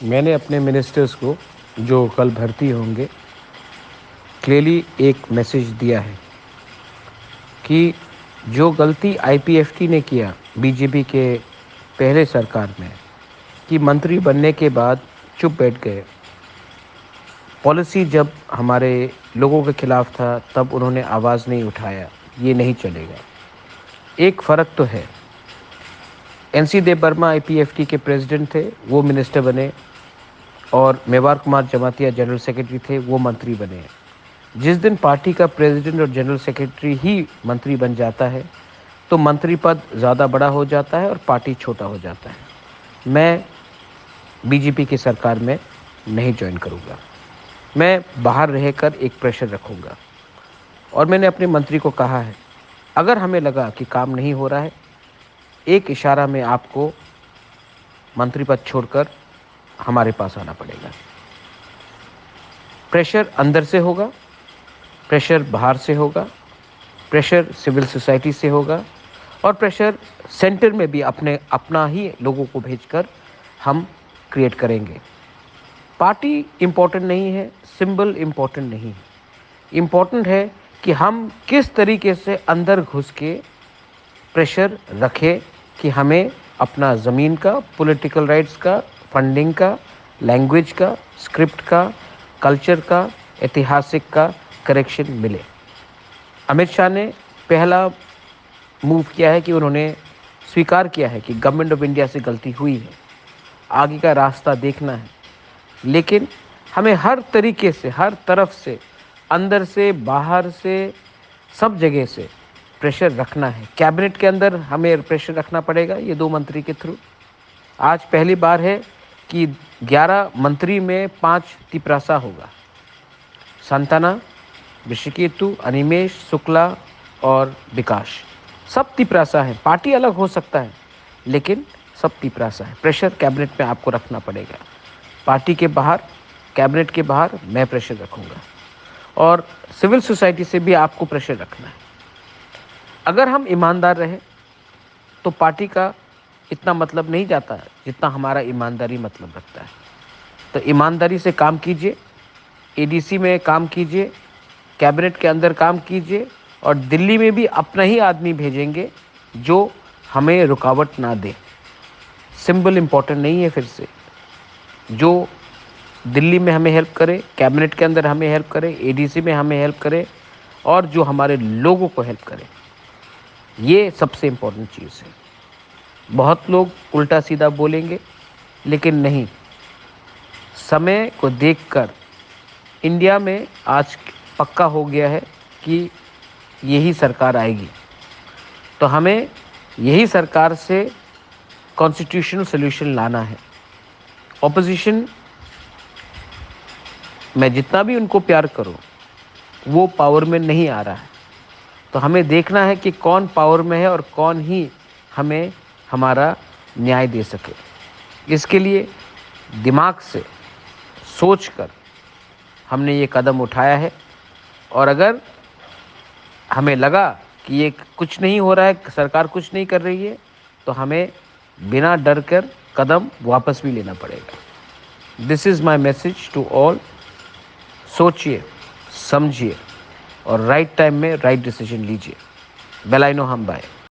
मैंने अपने मिनिस्टर्स को जो कल भर्ती होंगे क्लियरली एक मैसेज दिया है कि जो गलती आईपीएफटी ने किया बीजेपी के पहले सरकार में कि मंत्री बनने के बाद चुप बैठ गए। पॉलिसी जब हमारे लोगों के खिलाफ था तब उन्होंने आवाज़ नहीं उठाया, ये नहीं चलेगा। एक फ़र्क तो है, एनसी देव वर्मा आईपीएफटी के प्रेसिडेंट थे, वो मिनिस्टर बने, और मेवार कुमार जमातिया जनरल सेक्रेटरी थे, वो मंत्री बने। जिस दिन पार्टी का प्रेसिडेंट और जनरल सेक्रेटरी ही मंत्री बन जाता है तो मंत्री पद ज़्यादा बड़ा हो जाता है और पार्टी छोटा हो जाता है। मैं बीजेपी की सरकार में नहीं ज्वाइन करूँगा। मैं बाहर रहकर एक प्रेशर रखूँगा और मैंने अपने मंत्री को कहा है, अगर हमें लगा कि काम नहीं हो रहा है, एक इशारा में आपको मंत्री पद छोड़कर हमारे पास आना पड़ेगा। प्रेशर अंदर से होगा, प्रेशर बाहर से होगा, प्रेशर सिविल सोसाइटी से होगा और प्रेशर सेंटर में भी अपना ही लोगों को भेजकर हम क्रिएट करेंगे। पार्टी इम्पोर्टेंट नहीं है, सिंबल इम्पोर्टेंट नहीं है। इम्पोर्टेंट है कि हम किस तरीके से अंदर घुस के प्रेशर रखें कि हमें अपना ज़मीन का, पॉलिटिकल राइट्स का, फंडिंग का, लैंग्वेज का, स्क्रिप्ट का, कल्चर का, ऐतिहासिक का करेक्शन मिले। अमित शाह ने पहला मूव किया है कि उन्होंने स्वीकार किया है कि गवर्नमेंट ऑफ इंडिया से गलती हुई है, आगे का रास्ता देखना है। लेकिन हमें हर तरीके से, हर तरफ से, अंदर से, बाहर से, सब जगह से प्रेशर रखना है। कैबिनेट के अंदर हमें प्रेशर रखना पड़ेगा, ये 2 मंत्री के थ्रू। आज पहली बार है कि 11 मंत्री में 5 तिपरासा होगा। संतना, ऋषिकेतु, अनिमेष, शुक्ला और विकास, सब तिपरासा है। पार्टी अलग हो सकता है लेकिन सब तिपरासा है। प्रेशर कैबिनेट में आपको रखना पड़ेगा। पार्टी के बाहर, कैबिनेट के बाहर मैं प्रेशर रखूँगा और सिविल सोसाइटी से भी आपको प्रेशर रखना है। अगर हम ईमानदार रहे तो पार्टी का इतना मतलब नहीं जाता है जितना हमारा ईमानदारी मतलब रखता है। तो ईमानदारी से काम कीजिए, एडीसी में काम कीजिए, कैबिनेट के अंदर काम कीजिए और दिल्ली में भी अपना ही आदमी भेजेंगे जो हमें रुकावट ना दे। सिंबल इम्पोर्टेंट नहीं है, फिर से जो दिल्ली में हमें हेल्प करे, कैबिनेट के अंदर हमें हेल्प करे, एडीसी में हमें हेल्प करे और जो हमारे लोगों को हेल्प करे, ये सबसे इम्पोर्टेंट चीज़ है। बहुत लोग उल्टा सीधा बोलेंगे लेकिन नहीं, समय को देखकर इंडिया में आज पक्का हो गया है कि यही सरकार आएगी। तो हमें यही सरकार से कॉन्स्टिट्यूशनल सॉल्यूशन लाना है। ऑपोजिशन, मैं जितना भी उनको प्यार करूं, वो पावर में नहीं आ रहा है। तो हमें देखना है कि कौन पावर में है और कौन ही हमें हमारा न्याय दे सके। इसके लिए दिमाग से सोचकर हमने ये कदम उठाया है और अगर हमें लगा कि ये कुछ नहीं हो रहा है, सरकार कुछ नहीं कर रही है, तो हमें बिना डर कर कदम वापस भी लेना पड़ेगा। This is my message to all. सोचिए, समझिए और राइट टाइम में राइट डिसीजन लीजिए। बेल आई नो हम बाय।